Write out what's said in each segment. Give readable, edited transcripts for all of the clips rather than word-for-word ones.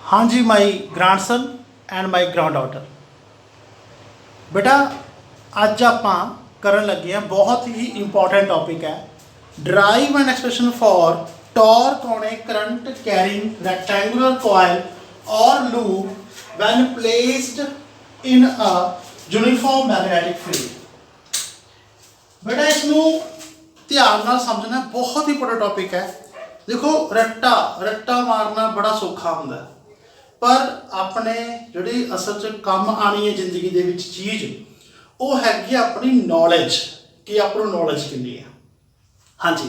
हाँ जी, my grandson and my granddaughter. बेटा अज आप करन लगे हैं बहुत ही इंपॉर्टेंट टॉपिक है, derive and expression for torque on a current carrying rectangular coil और loop when placed in a uniform magnetic field. बेटा इसनों ध्यान नाल समझना, बहुत ही बड़ा टॉपिक है। देखो रट्टा रट्टा मारना बड़ा सौखा होंदा है, पर अपने जिहड़ी असल च कम आनी है जिंदगी दे विच चीज़ वो हैगी अपनी नॉलेज कि अपनी नॉलेज कितनी है। हाँ जी,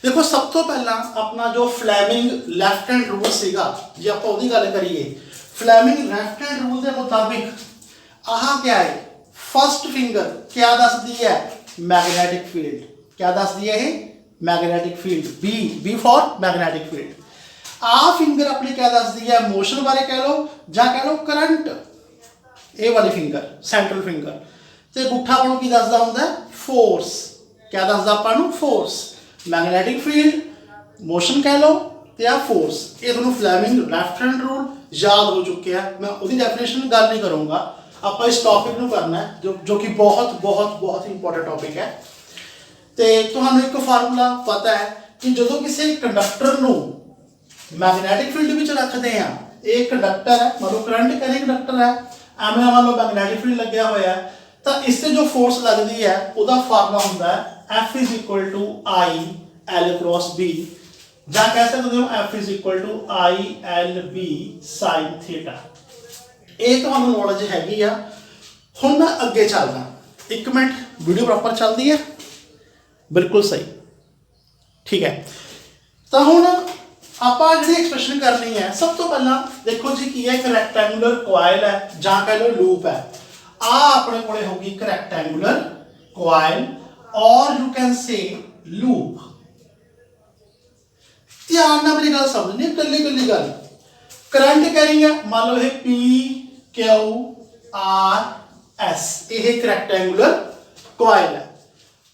देखो सब तो पहला अपना जो फ्लैमिंग लैफ्ट हैंड रूल सीगा, जे आप उसकी गल करिए, फ्लैमिंग लैफ्ट हैंड रूल के मुताबिक आह क्या है, फर्स्ट फिंगर क्या दसदी है, मैग्नेटिक फील्ड। क्या दसदी है ये, magnetic field. B for magnetic field. आ फिंगर अपनी क्या दसदी है, मोशन बारे कह लो या कह लो करंट। ए वाली फिंगर सेंट्रल फिंगर ते गुठा आपको की दसदा हुंदा है, फोर्स। क्या दसदा आपां फोर्स, मैग्नेटिक फील्ड, मोशन कह लो या फोर्स। ये दोनों फ्लैमिंग लेफ्ट हैंड रूल याद हो चुके हैं। मैं उसकी डेफिनेशन गल नहीं करूँगा, आप इस टॉपिक को करना है जो कि बहुत बहुत बहुत ही इंपॉर्टेंट टॉपिक है। तो तुहानू एक फार्मूला पता है कि जो किसी कंडक्टर को मैग्नेटिक फील्ड में रखते हैं, एक कंडक्टर है, मतलब करंट कैरिंग कंडक्टर है, एवं मान लो मैग्नेटिक फील्ड लग्या हुआ है, तो इससे जो फोर्स लगती है उसका फार्मूला होता है F is equal to I L cross B, या कह सकते हो F is equal to I L B sine theta. ये तो हमें नॉलेज हैगी आ। हुण मैं अगे चलदा, एक मिनट, वीडियो प्रॉपर चलती है, बिल्कुल सही, ठीक है। तो हुण ਆਪਾਂ ਜਿਹੜੀ एक्सप्रेशन करनी है, सब तो पहला देखो जी की है, एक रैक्टेंगुलर कॉइल है ਜਾਂ कह लो लूप है। आ अपने कोले होगी एक रैक्टेंगुलर कॉइल और यू कैन से लूप। ध्यान नाल मेरी गल समझनी, कल्ली कल्ली गल। करंट कैरिंग है, मान लो ये पी क्यू आर एस, ये एक रैक्टेंगुलर कॉइल है।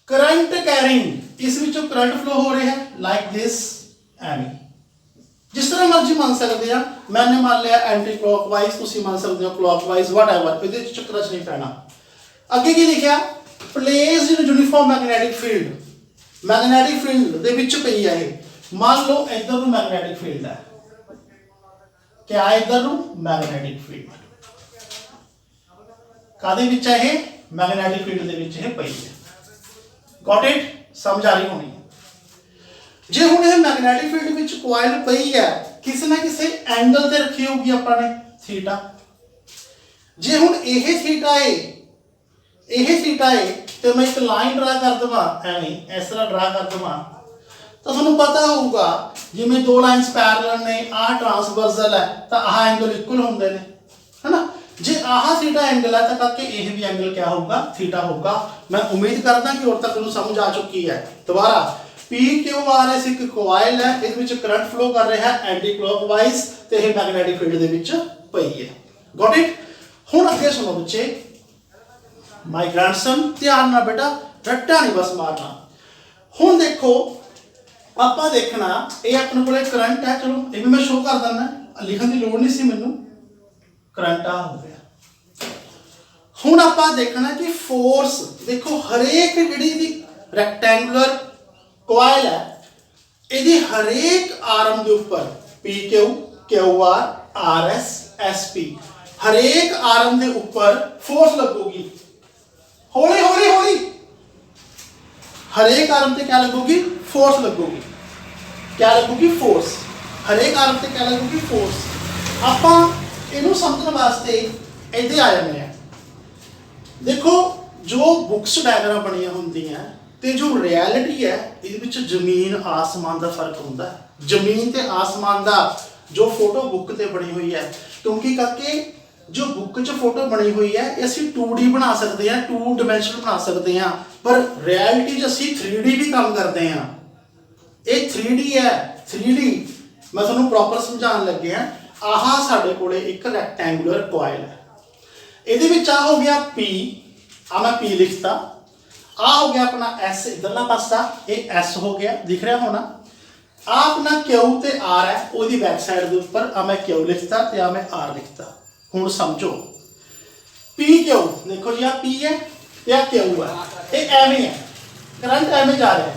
करंट कैरिंग इस विचों करंट फ्लो हो रहा है लाइक दिस, एवं जिस तरह मर्जी मान सकते हैं। मैंने मान लिया एंटी क्लॉकवाइज, तुम मान सकते हो क्लॉकवाइज, वट एवर, ये चक्कर च नहीं पैना। अगे की लिखा, placed in uniform magnetic field. Magnetic field दे विच पई है ये, मान लो इधर नूं मैग्नेटिक फील्ड है, क्या इधर नूं मैग्नेटिक फील्ड, कादे विच है ये, मैग्नेटिक फील्ड दे विच ये पई है। गॉट इट, समझ आ रही होनी। जे हुण ये मैग्नेटिक फील्ड विच कॉइल पई है, किसी ना किसी एंगल ते रखी होगी अपने थीटा। जे हुण ये थीटा है, ये थीटा है, तो मैं एक लाइन ड्रा कर देवां, एवें इस तरह ड्रा कर देवां, तो तुहानूं पता होगा जिवें दो लाइन्स पैरेलल ने, आ ट्रांसवर्सल है, तो आह एंगल इक्वल होंदे ने, है ना। जे आह थीटा एंगल है तो करके यह भी एंगल क्या होगा, थीटा होगा। मैं उम्मीद करदा कि और तक तुहानूं समझ आ चुकी है। दोबारा पी क्यू आर एस एक कॉइल है, इस करंट फ्लो कर रहा है एंटी क्लॉकवाइज, तो यह मैग्नेटिक फील्ड दे विच पई है। Got it. हुण अगे सुनो बच्चे, माय ग्रैंडसन, ध्यान ना बेटा, रट्टा नहीं बस मारना। हुण देखो आपां देखना, ये अपने कोले करंट है, चलो ये भी मैं शो कर देना, लिखण की लोड़ नहीं सी मैनूं, करंट आ हो गया। हुण आपां देखना कि फोर्स, देखो हरेक जिहड़ी रैक्टेंगुलर कॉइल है, यदि हरेक आर्म के ऊपर P Q Q R S S P, हरेक आर्म के ऊपर फोर्स लगेगी। हौली हौली हौली, हरेक आर्म से क्या लगेगी, फोर्स लगेगी। क्या लगेगी, फोर्स। हरेक आर्म से क्या लगेगी, फोर्स। आपां इहनूं समझण वास्ते इधर आ जाने हैं। देखो जो बुक्स डायग्राम बनिया होंदियां ते जो रियलिटी है, ये जमीन आसमान का फर्क होता है। जमीन ते आसमान का जो फोटो बुक ते बनी हुई है, क्योंकि करके जो बुक च फोटो बनी हुई है असीं 2D बना सकते हैं, 2 डायमेंशन बना सकते हैं, पर रियलिटी असीं 3D भी काम करते हैं। ये 3D है, 3D मैं तुहानूं प्रॉपर समझाउण लग्या। आह साडे कोले एक रैक्टेंगुलर कॉइल है, इहदे विच आ हो गया पी, आ मैं पी लिखता, आ हो गया अपना एस इधरला पासा, ये एस हो गया, दिख रहा होना। ਆ ਆਪਣਾ क्यू ते आर है ਉਹਦੀ बैक साइड ਦੇ ਉੱਪਰ ਆ मैं क्यू लिखता ਤੇ ਆ मैं आर लिखता। ਹੁਣ समझो पी क्यू देखो जी आ पी है ਤੇ ਆ क्यू है ये एवें है करंट एवें जा रहा है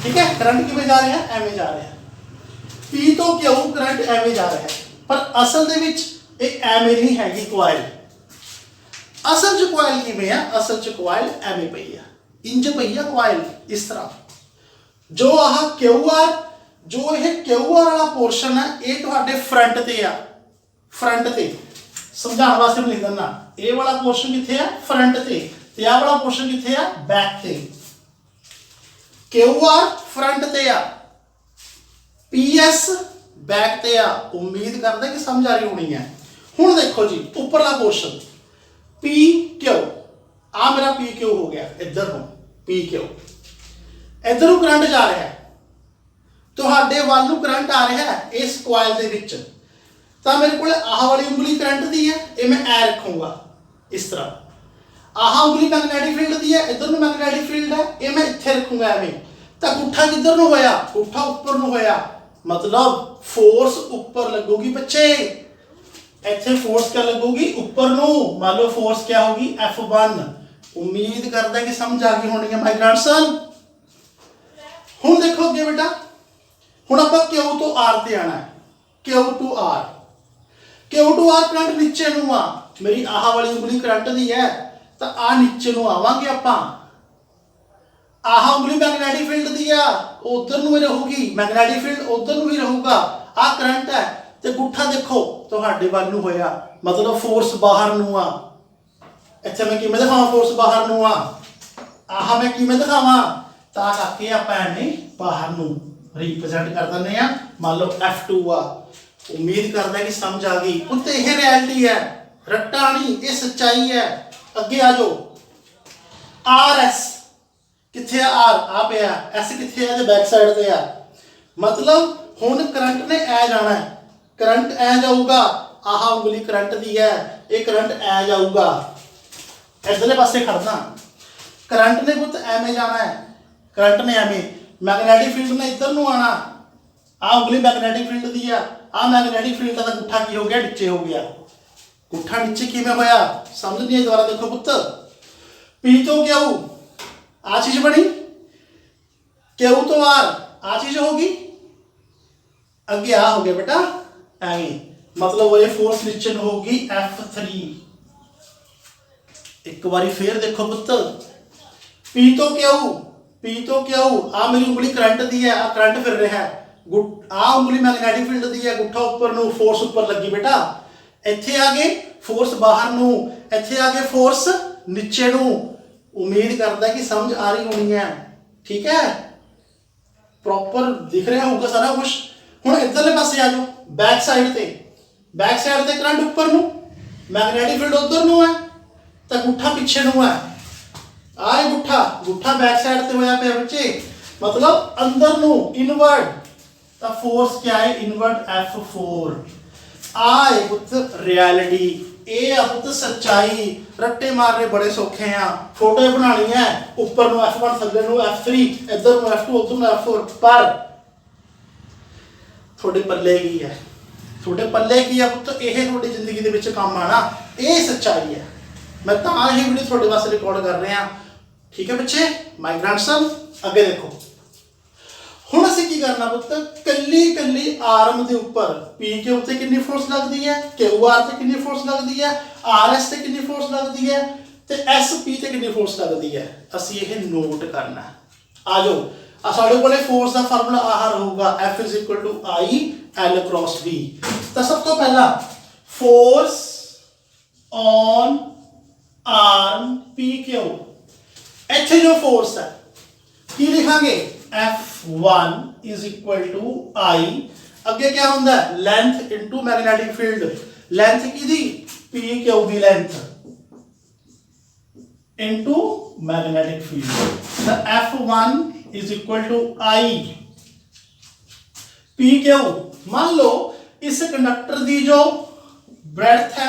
ठीक है करंट किवें जा रहा है एवें जा रहा है पी तो क्यू करंट एवें जा रहा है पर असल ਦੇ ਵਿੱਚ ਇਹ ਐਵੇਂ ਨਹੀਂ ਹੈਗੀ ਕੋਇਲ। असल च कोयल किवें है असल च कोयल एवें पई है इंज पई है कोयल इस तरह जो आह क्यू आर जो यह क्यू आर वाला पोर्शन है ये तुहाडे फ्रंट ते आ फ्रंट ते समझाने वास्ते मैं लिख दिना ये वाला पोर्शन कित्थे है फ्रंट ते आ वाला पोर्शन कित्थे है बैक ते। क्यू आर फ्रंट ते आ पी एस बैक ते आ उम्मीद करदा कि समझ आ रही होनी है। हुण देखो जी उपरला पोर्शन पी क्यू आ मेरा पी क्यू हो गया इधर ਨੂੰ पी क्यू इधर ਨੂੰ करंट जा रहा है ਤੁਹਾਡੇ ਵੱਲ ਨੂੰ करंट आ रहा है इस कोयल ਦੇ ਵਿੱਚ ਤਾਂ ਮੇਰੇ ਕੋਲ ਆਹ ਵਾਲੀ ਉਂਗਲੀ करंट ਦੀ ਹੈ ਇਹ ਮੈਂ ਐ ਰੱਖੂੰਗਾ इस तरह ਆਹ ਉਂਗਲੀ ਮੈਗਨੈਟਿਕ ਫੀਲਡ ਦੀ ਹੈ ਇਧਰ ਨੂੰ ਮੈਗਨੈਟਿਕ ਫੀਲਡ ਹੈ ਇਹ ਮੈਂ ਇੱਥੇ ਰੱਖੂੰਗਾ ਐਵੇਂ ਤਾਂ ਗੁੱਠਾ ਕਿੱਧਰ ਨੂੰ ਹੋਇਆ ਗੁੱਠਾ ਉੱਪਰ ਨੂੰ ਹੋਇਆ मतलब फोर्स ऊपर लगेगी बच्चे इत्थे फोर्स क्या लगेगी ऊपर नु मान लो फोर्स क्या होगी F1 उम्मीद करदा कि समझ आ गई होनी है माय ग्रैंडसन। हुण देखो अगे बेटा हुण आपां Q तो R ते आना है Q to R करंट नीचे नु आ मेरी आह वाली उंगली करंट दी है तां आ नीचे नु आवांगे आपां आह उंगली मैगनैटिक फील्ड दी आ उधर नु भी रहूगी मैगनैटिक फील्ड उधर नु भी रहूगा आ करंट है ते गुੱਠਾ देखो ਤੁਹਾਡੇ ਵੱਲ ਨੂੰ ਹੋਇਆ मतलब फोर्स बाहर ਨੂੰ ਆ ਇੱਥੇ ਮੈਂ ਕਿਵੇਂ ਦਿਖਾਵਾਂ फोर्स बाहर ਨੂੰ ਆ ਆਹ ਮੈਂ ਕਿਵੇਂ ਦਿਖਾਵਾਂ ਤਾਂ ਕਰਕੇ ਆਪਾਂ ਐਵੇਂ ਬਾਹਰ ਨੂੰ ਰਿਪਰੈਜ਼ੈਂਟ ਕਰ ਦਿੰਦੇ ਆ ਮੰਨ ਲਓ F2 ਆ उम्मीद करदा कि समझ आ गई उत्ते यह रियलिटी है रट्टा नहीं ये सच्चाई है। अगे आ जाओ आर एस किथे आर आ पे एस किथे है बैक साइड ते आ मतलब हुण करंट ने ऐ जाना है करंट ऐ जाऊगा आह उंगली करंट दी है ये करंट ऐ जाऊगा इधरले पासे खड़ना करंट ने पुत एवें जाना है करंट ने एवें मैगनैटिक फील्ड ने इधर नूं आना आ उंगली मैगनैटिक फील्ड दी है आ मैगनैटिक फील्ड का गुੱਠਾ की हो गया नीचे हो गया गुੱਠਾ नीचे किवें होया समझ नहीं आई दोबारा देखो पुत पी तो क्यू आ चीज बनी क्यू तो आर आ चीज होगी अगे आ हो गया बेटा एवें मतलब वो ये फोर्स नीचे होगी F3 एक बारी फिर देखो पुत पी तो क्यू आ मेरी उंगली करंट दी है आ करंट फिर रहा है आ उंगली मैगनैटिक फील्ड दी है गुੱਠਾ ऊपर नु फोर्स ऊपर लगी बेटा ਇੱਥੇ आ गए फोर्स बाहर नु ਇੱਥੇ आ गए फोर्स नीचे नु उम्मीद करदा कि समझ आ रही होनी है ठीक है प्रॉपर दिख रहा होगा सारा कुछ। हुण इधरले पासे आ जाओ बैक साइड ते करंट ऊपर नु मैगनैटिक फील्ड उधर नु है तो गुੱਠਾ पीछे नु है आए गुੱਠा बैक साइड ते होया पे बच्चे मतलब अंदर नु इनवर्ड तो फोर्स क्या है इनवर्ट F4 आए पुत रियलिटी ए पुत सच्चाई रट्टे मारने बड़े सौखे हैं फोटो बनानी है ऊपर नु F1 थल्ले नु F3 इधर नु F2 उधर नु F4 पर थोड़े पल्ले की है पुत यह थोड़ी जिंदगी दे विच काम आना ये सच्चाई है मैं तां ही वीडियो थोड़े वास्ते रिकॉर्ड कर रहा ठीक है बच्चे माय ग्रैंडसन। अगे देखो हुण असीं की करना पुत कल्ली आर्म दे उपर पी के उत्ते कितनी फोर्स लगदी है क्यू आर ते कितनी फोर्स लगदी है आर एस ते कितनी फोर्स लगदी है ते एस पी ते कितनी फोर्स लगदी है असीं यह नोट करना। आ जाओ आ साडे कोले फोर्स दा फार्मूला आह रहूगा F = I L cross V। तो सब तो पहला force on arm P Q इत्थे जो फोर्स है की लिखांगे F1 = I अगे क्या होंदा है length into magnetic field length की दी P Q the length into magnetic field तो F1 = I P क्यू। मान लो इस कंडक्टर दी जो ब्रेड्थ है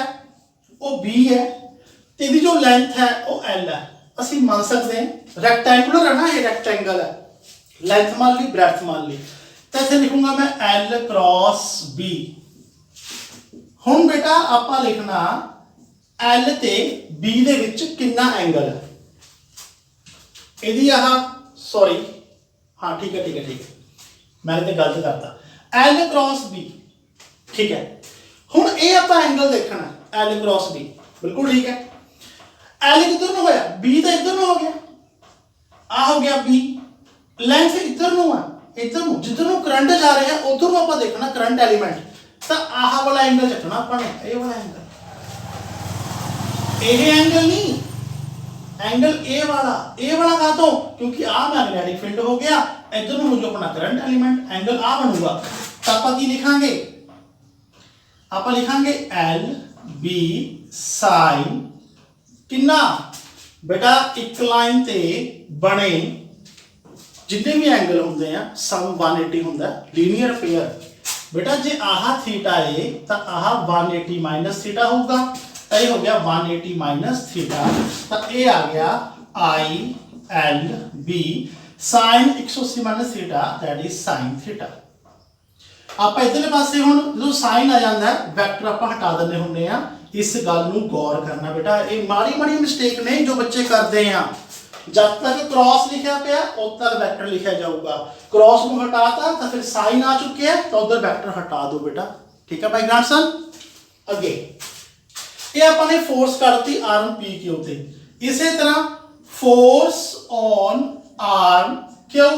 वो B है ते दी जो लेंथ है वो L है ਅਸੀਂ मान सकते हैं रेक्टेंगुलर है ना ये रेक्टेंगल है लेंथ मान ली ब्रेड्थ मान ली तो इत्थे लिखूंगा मैं L क्रॉस B। हुण बेटा आपां लिखना L ते B दे विच कितना एंगल है, इहदी आह सॉरी हाँ ठीक है मैंने तो गलत करता L क्रॉस B, ठीक है। हुण ये आपां एंगल देखना L क्रॉस B, बिल्कुल ठीक है। L किधर ਨੂੰ होया, B तो इधर ਨੂੰ हो गया, आ हो गया B, लेंथ इधर ਨੂੰ है, इधर ਨੂੰ जिधर ਨੂੰ करंट जा रहा है उधर ਨੂੰ ਆਪਾਂ देखना करंट एलिमेंट, तो आह वाला एंगल चुकना अपने, ये वाला एंगल, ये एंगल नहीं, एंगल ए वाला का तो क्योंकि आ मैग्नेटिक फील्ड हो गया, इधर ਨੂੰ हो जो अपना करंट एलिमेंट, एंगल आ बनूगा। तो आप की लिखांगे, आप लिखांगे L B sin किन्ना बेटा एक लाइन ते बने जितने भी एंगल होंगे हैं सम 180 होंगे लीनियर पेयर। बेटा जे आह थीटा है तो आह 180 माइनस थीटा होगा, तो ये हो गया 180 माइनस थीटा, तो ये आ गया I L B sine 180 minus theta, that is sine theta. आप इधरले पासे हुण जो साइन आ जाता है वैक्टर आप हटा देने होंगे हैं, इस गल नूं गौर करना बेटा, ये माड़ी मिस्टेक ने जो बच्चे करते हैं। जब तक क्रॉस लिखा पे उद तक वैक्टर लिखा जाऊगा, क्रॉस को हटाता तो फिर साइन आ चुके हैं तो उधर वैक्टर हटा दो बेटा, ठीक है भाई ग्रांडसन। अगे ये अपने फोर्स करती आर्म पी के उत्ते, इसी तरह force on arm Q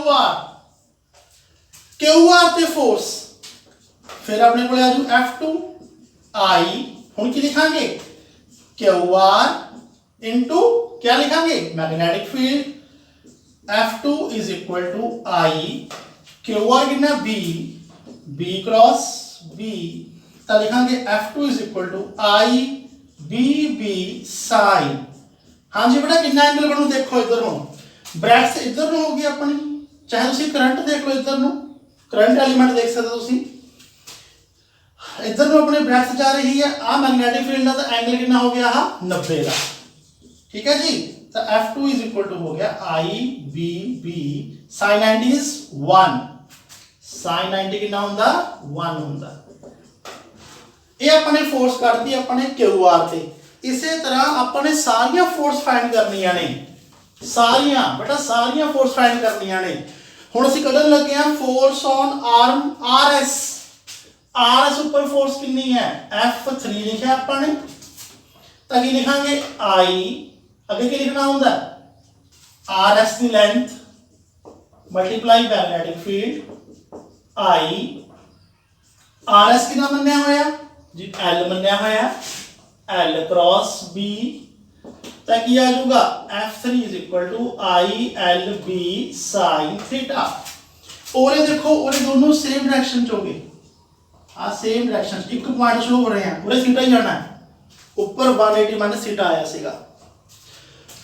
R ते फोर्स, फिर अपने को आजू F2 I, हुण की लिखांगे क्यू आर इंटू क्या लिखांगे magnetic field, F2 is equal to I, Q R कितना B क्रॉस B, तो लिखांगे F2 is equal to I B sine. हाँ जी बेटा कितना एंगल बनू देखो, इधर हूँ ब्रैकेट इधर हो गई अपनी, चाहे तुम करंट देख लो, इधर करंट एलिमेंट देख सकते हो, इधर अपने ब्रैकेट जा रही है आ मैग्नेटिक फील्ड का, तो एंगल कितना हो गया 90 का, ठीक है जी। तो F2 इज इक्वल टू हो गया आई बी साइन 90 इज 1, साइन 90 कितना होंदा 1 होंदा। ये अपने फोर्स करती अपने क्यू आर से। इसी तरह अपने सारिया फोर्स फाइंड करनिया ने, सारिया बेटा सारिया फोर्स फाइंड करनिया ने। हुण असीं कढण लगे हां force on arm R S ऊपर फोर्स कितनी है F3 लिखा अपने, तो की लिखांगे आई, अगे की लिखना होंदा आर एस की length multiply magnetic field I, R S कितना मन्निया होया जी L मन्निया होया, L क्रॉस B, तो की आ जाऊगा F3 is equal to I L B sine theta. और ये देखो और दोनों सेम डायरेक्शन च हो गए, सेम डायरेक्शन, एक पॉइंट शो हो रहे हैं, पूरे थीटा ही जाना है, ऊपर 180 माइनस थीटा आया सीगा।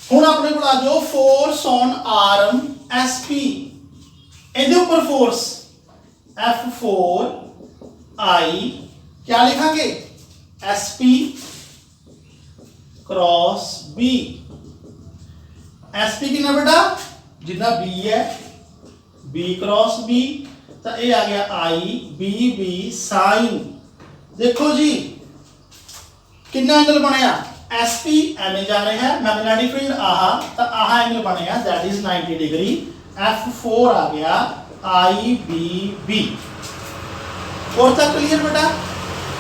हुण अपने को आ जाओ फोर्स ऑन आर्म SP, इहदे ऊपर फोर्स F4 I, क्या लिखांगे SP क्रॉस B, SP कितना बेटा जितना B है B क्रॉस B, तो ये आ गया आई बी साइन। देखो जी कितना एंगल बनया SP एम जा रहे हैं, मैग्नेटिक फील्ड आहा, तो आहा एंगल बनया दैट इज 90 डिग्री, F4 आ गया आई बी। और तक क्लियर बेटा,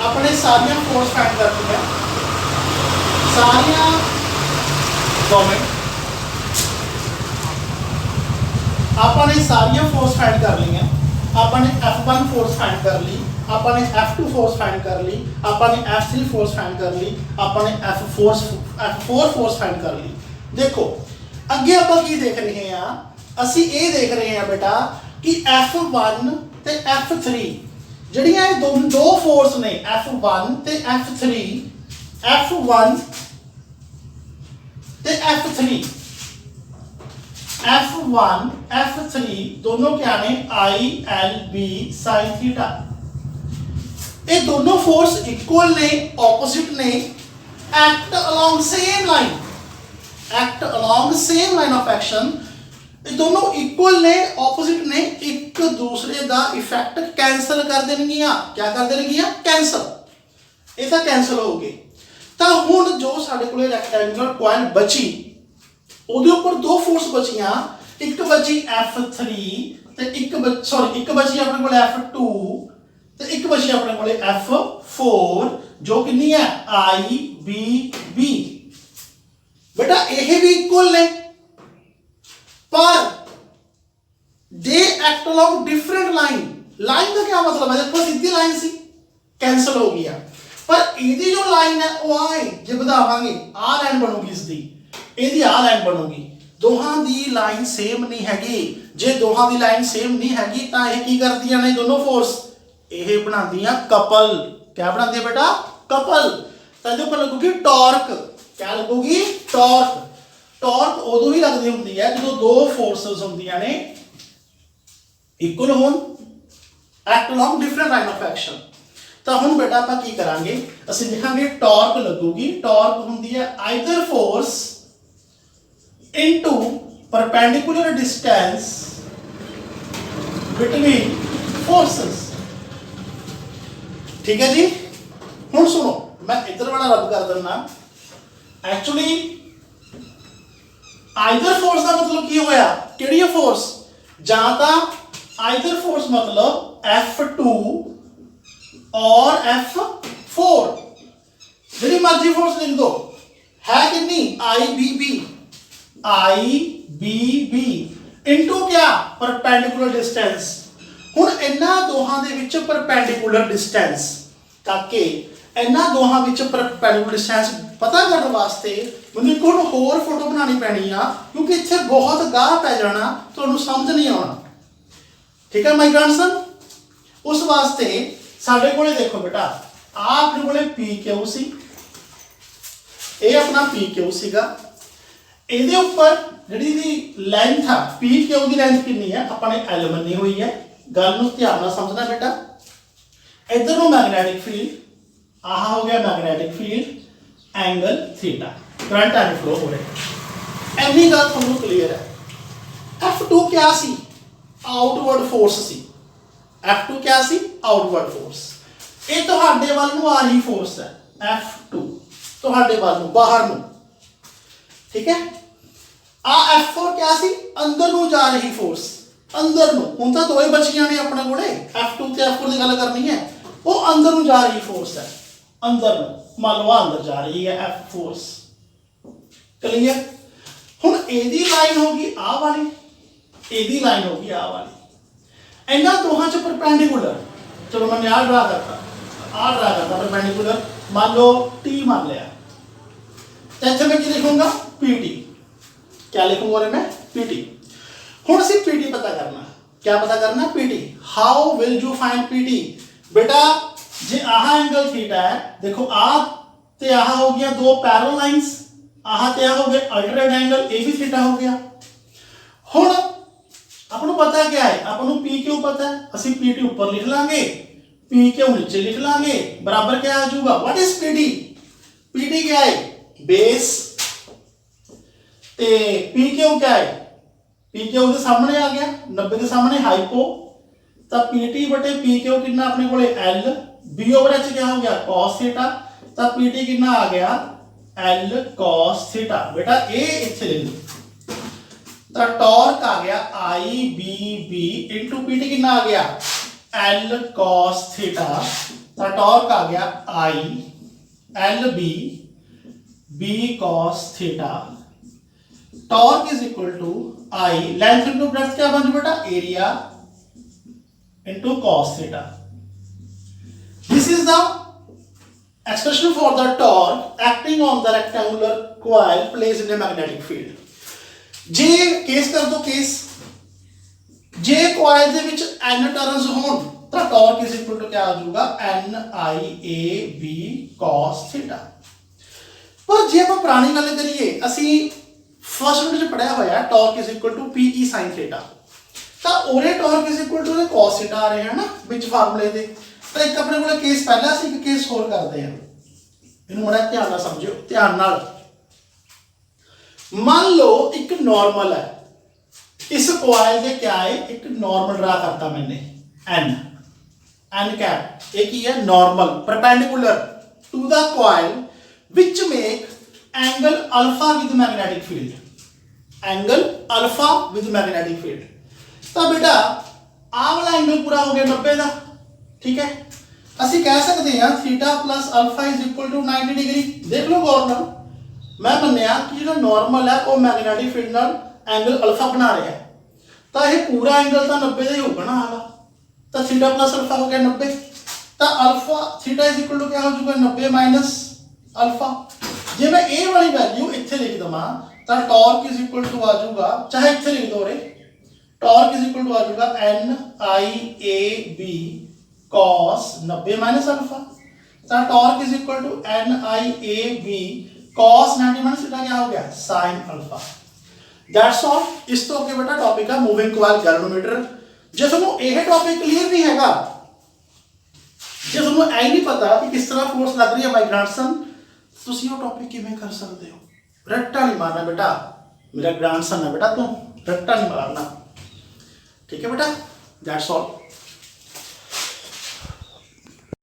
अपने सारिया फोर्स फाइंड करती है, सारिया गवर्नमेंट आपने सारिया फोर्स फाइंड कर ली है, आपने F1 फोर्स फाइंड कर ली, आपने F2 फोर्स फाइंड कर ली, आपने F3 फोर्स फाइंड कर ली, आपने F4 फोर्स फाइंड कर ली। देखो अगे आप की देख रहे हैं, असी ये देख रहे हैं बेटा कि F1 ते F3 जड़ियां दो फोर्स ने F1 ते F3, F1 ते F3, F1 F3 दोनों क्या ने I L B sine theta. ये दोनों फोर्स इक्वल ने, ऑपोजिट ने, act along same line of action, ਇਹ ਦੋਨੋਂ ਇਕੁਅਲ ਨੇ, ਆਪੋਜ਼ਿਟ ਨੇ, ਇੱਕ ਦੂਸਰੇ ਦਾ ਇਫੈਕਟ ਕੈਂਸਲ ਕਰ ਦੇਣਗੀਆਂ। ਕਿਆ ਕਰ ਦੇਣਗੀਆਂ? ਕੈਂਸਲ। ਇਹ ਤਾਂ ਕੈਂਸਲ ਹੋ ਗਏ। ਤਾਂ ਹੁਣ ਜੋ ਸਾਡੇ ਕੋਲੇ ਰੈਕਟੈਂਗੂਲਰ ਕੋਇਲ ਬਚੀ, ਉਹਦੇ ਉੱਪਰ ਦੋ ਫੋਰਸ ਬਚੀਆਂ, ਇੱਕ ਬਚੀ F3 ਤੇ ਇੱਕ ਬਚੀ ਆਪਣੇ ਕੋਲ F2 ਤੇ ਇੱਕ ਬਚੀ ਆਪਣੇ ਕੋਲੇ F4, ਜੋ ਕਿੰਨੀ ਹੈ? IBB। बेटा ये भी इक्वल ने, पर they act along different line. Line का क्या मतलब है? देखो सीधी लाइन सी, कैंसल हो गया, पर इहदी जो लाइन है वो आए जे बढ़ावांगे आ लाइन बनूगी, इसदी इहदी आ लाइन बनूगी। दोहां दी लाइन सेम नहीं हैगी। जे दोहां दी लाइन सेम नहीं हैगी तां ये की करदियां ने दोनों फोर्स? ये बनांदियां कपल। क्या बनांदियां बेटा? कपल। तां इहदे उपर लगूगी टॉर्क। क्या लगूगी? टॉर्क। टॉर्क उदों ही लगदी हुंदी है जो दो फोर्सेस हुंदियां ने इक्वल होण, act along different line of action. तो हुण बेटा आपां की करांगे? असीं लिखांगे टॉर्क लगूगी। टॉर्क हुंदी है either force into perpendicular distance between forces. ठीक है जी। हुण सुनो, मैं इधर वाला रब कर देना। एक्चुअली आइदर फोर्स का मतलब की होया? किहड़ी है फोर्स? जां तां आइदर फोर्स मतलब F2 और F4, जिहड़ी मर्जी फोर्स लिख दो। है कितनी? IBB इनटू क्या? Perpendicular distance. हुण इन्हां दोहां दे विच परपेंडिकुलर डिस्टेंस ताकि इन्हां दोहां विच परपेंडिकुलर डिस्टेंस पता करने वास्ते मैंने एक होर फोटो बनानी पैनी आ, क्योंकि इत्थे बहुत गाह पै जाना, तुहानूं समझ नहीं आना। ठीक है माय ग्रैंडसन? उस वास्ते साडे कोले देखो बेटा, आ अपने कोले PQ सी, ये अपना PQ सीगा। इहदे उपर जिहड़ी दी लेंथ है PQ की लेंथ कितनी है अपने L मन्नी हुई है। गल नूं ध्यान नाल समझना बेटा। इधर नूं मैग्नेटिक फील्ड, आह हो गया magnetic field, angle theta, current and flow हो रहे। इन्नी गल तुहानूं क्लीयर है। F2 क्या सी? आउटवर्ड फोर्स सी। F2 क्या सी? Outward force. ये तुहाडे वल नूं आ रही फोर्स है F2, तुहाडे वल नूं बाहर नूं। ठीक है। आ F4 क्या सी? अंदर नूं जा रही फोर्स, अंदर नूं। हुण तां दो ही बचियां ने अपने कोले, F2 ते F4 की गल करनी है। वो अंदर नूं जा रही फोर्स है, अंदर नूं। मान लो अंदर जा रही है F फोर्स। क्लियर? हुण एदी लाइन होगी आ वाली, एदी लाइन होगी आ वाली। इन्हां दोहां च परपेंडिकुलर, चलो मैंने आ ड्रा करता परपेंडिकुलर। मान लो T मान लिया, तो इत्थे मैं की लिखूंगा? PT। क्या लिखूंगा मैं? PT। हुण असीं PT पता करना। क्या पता करना? PT। How will you find PT? बेटा जे आह एंगल थीटा है, देखो आ ते आह हो गया दो पैरेलल लाइंस, आह ते आह हो गए अल्टरनेट एंगल, ये भी थीटा हो गया। हुण आपको पता क्या है? आपको PQ पता है, असीं PT ऊपर लिख लांगे, PQ नीचे लिख लांगे, बराबर क्या आ जाऊगा? What is PD? PD क्या है? बेस। ते PQ क्या है? PQ के सामने आ गया 90 के सामने हाइपो, तो PT बटे PQ कितना अपने को L, B ओवर H क्या हो गया? cos theta. तो PT कितना आ गया? L cos theta. बेटा ये इत्थे लिख दो। तो टॉर्क आ गया IBB इनटू PT कितना आ गया? L cos theta. तो टॉर्क आ गया I LB B cos theta. Torque is equal to I length into breadth क्या बन बेटा? Area into cos theta. This is the expression for the torque acting on the rectangular coil placed in a magnetic field. J case कर दो case, जे coil दे विच n turns होण तो torque is equal to क्या आ जाऊगा? NIAB cos theta। पर जे ਆਪਾਂ ਪੁਰਾਣੀ ਗੱਲ ਕਰੀਏ, ਅਸੀਂ फर्स्ट यूनिट ਚ ਪੜਿਆ ਹੋਇਆ torque is equal to PE sin theta। ਤਾਂ ਉਹਦੇ torque is equal to cos θ ਆ ਰਹੇ ਹਨ ਨਾ ਵਿੱਚ ਫਾਰਮੂਲੇ ਦੇ। ਤਾਂ ਇੱਕ ਆਪਣੇ ਕੋਲ ਕੇਸ ਪਹਿਲਾਂ ਸੀ, ਇੱਕ ਕੇਸ ਹੋਰ ਕਰਦੇ ਆ। ਇਹਨੂੰ ਬੜਾ ਧਿਆਨ ਨਾਲ ਸਮਝਿਓ, ਧਿਆਨ ਨਾਲ। ਮੰਨ ਲਓ ਇੱਕ ਨਾਰਮਲ ਹੈ, इस कोयल के क्या है, एक नॉर्मल ड्रा करता मैंने एन कैप, एक ही है normal perpendicular to the coil which make angle alpha with magnetic field, angle alpha with magnetic field. तो बेटा आ वाला एंगल पूरा हो गया 90 का, ठीक है। ਅਸੀਂ कह सकते हैं theta plus alpha is equal to 90 degree. देख लो गौर नाल, मैं मन्निया कि जो नॉर्मल है वो मैग्नेटिक फील्ड नाल एंगल अल्फा बना रहा है, तो ये पूरा एंगल तो 90 का ही होगा ना वाला, तो थीटा प्लस अल्फा हो गया 90, तो alpha theta is equal to क्या हो जाएगा 90 माइनस अल्फा। जे मैं ए वाली वैल्यू इत्थे लिख दवा तो टॉर्क इज इक्वल टू आ जाऊगा, चाहे इत्थे लिख दो रे, टॉर्क इज इक्वल टू आ जाऊगा N I A B cos 90 minus alpha, तो torque is equal to N I A B cos 90 minus theta क्या हो गया sin अल्फा। That's all. इस तो के बेटा टॉपिक है मूविंग कॉइल गैल्वेनोमीटर। जे ਤੁਹਾਨੂੰ ਇਹ ਟੌਪਿਕ ਕਲੀਅਰ ਨਹੀਂ ਹੈਗਾ, ਜੇ ਤੁਹਾਨੂੰ ਐ ਨਹੀਂ ਪਤਾ ਕਿ ਕਿਸ ਤਰ੍ਹਾਂ ਫੋਰਸ ਲੱਗ ਰਹੀ ਹੈ ਬਾਈ ਗ੍ਰਾਂਡਸਨ, ਤੁਸੀਂ ਉਹ ਟੌਪਿਕ ਕਿਵੇਂ ਕਰ ਸਕਦੇ ਹੋ। ਰੱਟਾ ਨਹੀਂ ਮਾਰਨਾ बेटा, मेरा ग्रांडसन है बेटा, तू रट्टा नहीं मारना, ठीक है बेटा। That's all.